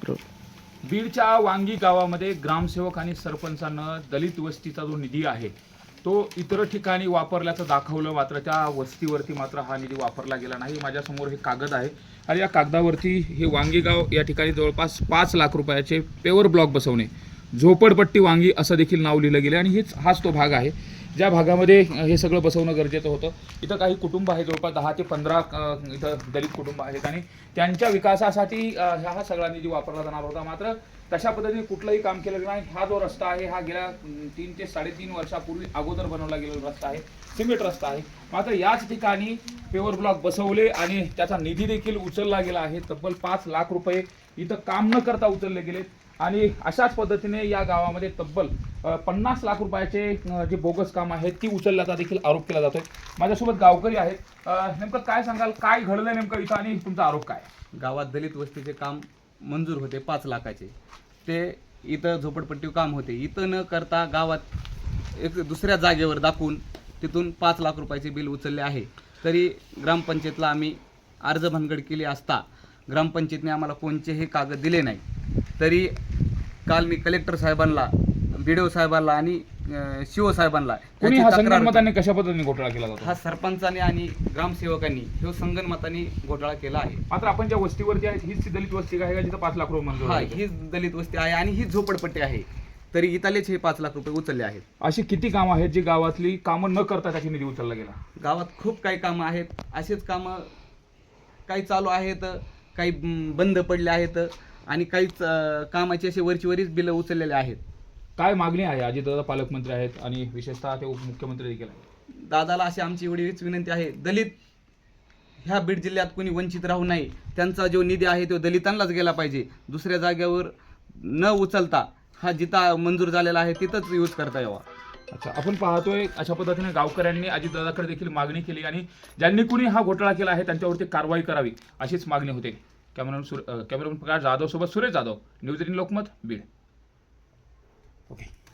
बीडच्या वांगी गावामध्ये ग्रामसेवक आणि सरपंचानं दलित वस्तीचा जो निधी आहे तो इतर ठिकाणी वापरल्याचं दाखवलं, मात्र त्या वस्तीवरती मात्र हा निधी वापरला गेला नाही। माझ्यासमोर हे कागद आहे आणि या कागदावरती हे वांगी गाव या ठिकाणी जवळपास 5 लाख रुपयाचे पेवर ब्लॉक बसवणे, झोपडपट्टी वांगी असं देखील नाव लिहिलं गेलं आणि हाच तो भाग आहे ज्या भागामध्ये हे सगळं बसवणं गरजेचं होतं। इथं काही कुटुंब आहे, जवळपास 10 ते 15 इथं दलित कुटुंब आहेत आणि त्यांच्या विकासासाठी हा सगळा निधी वापरला जाणार होता। मात्र तशा पद्धतीने कुठलंही काम केलं नाही। हा जो रस्ता आहे हा गेल्या 3 ते 3.5 वर्षापूर्वी अगोदर बनवला गेलेला रस्ता आहे, सिमेंट रस्ता आहे। मात्र याच ठिकाणी पेवर ब्लॉक बसवले आणि त्याचा निधी देखील उचलला गेला आहे। तब्बल 5 लाख रुपये इथं काम न करता उचलले गेले आणि अशाच पद्धतीने या गावामध्ये तब्बल 50 लाख रुपयाचे जे बोगस काम आहे ती उचलल्याचा देखील आरोप केला जातोय। माझ्यासोबत गावकरी आहेत, नेमकं काय सांगाल, काय घडलं नेमकं इथं आणि तुमचा आरोप काय? गावात दलित वस्तीचे काम मंजूर होते 5 लाखाचे, ते इथं झोपडपट्टी काम होते। इथं न करता गावात एक दुसऱ्या जागेवर दाखवून तिथून 5 लाख रुपयाचे बिल उचलले आहे। तरी ग्रामपंचायतला आम्ही अर्ज भानगड केली असता ग्रामपंचायतने आम्हाला कोणतेही कागद दिले नाही। तरी काल मी कलेक्टर साहेबांना, बीडीओ साहेबांना आणि सीओ साहेबांना कोणी हा संगणमताने कशा पद्धतीने घोटाळा केला जातो? हा सरपंचाने आणि ग्रामसेवकांनी हे संगणमताने घोटाळा केला आहे। मात्र आपण ज्या वस्तीवरती आहेत हीच दलित वस्ती आहे का जिथं 5 लाख रुपये मंजूर हा, आहेत? हीच दलित वस्ती आहे आणि हीच झोपडपट्टी आहे। तरी इथलेच हे 5 लाख रुपये उचलले आहेत। अशी किती कामं आहेत जी गावातली कामं न करता त्याची निधी उचलला गेला? गावात खूप काही कामं आहेत, असेच कामं काही चालू आहेत, काही बंद पडले आहेत आणि काही कामाची असे वरचीवरच बिलं उचललेले आहेत। काय मागणी आहे? अजितदादा पालकमंत्री आहेत आणि विशेषतः ते उपमुख्यमंत्री देखील आहेत। दादाला अशी आमची एवढीच विनंती आहे, दलित ह्या बीड जिल्ह्यात कोणी वंचित राहू नये। त्यांचा जो निधी आहे तो दलितांनाच गेला पाहिजे, दुसऱ्या जागेवर न उचलता हा जिथं मंजूर झालेला आहे तिथंच यूज करता यावा। अच्छा, आपण पाहतोय अशा पद्धतीने गावकऱ्यांनी अजितदादाकडे देखील मागणी केली आणि ज्यांनी कुणी हा घोटाळा केला आहे त्यांच्यावरती कारवाई करावी अशीच मागणी होते। कॅमेरामन प्रकाश जाधव सोबत सुरेश जाधव, न्यूज 18 लोकमत, बीड। ओके।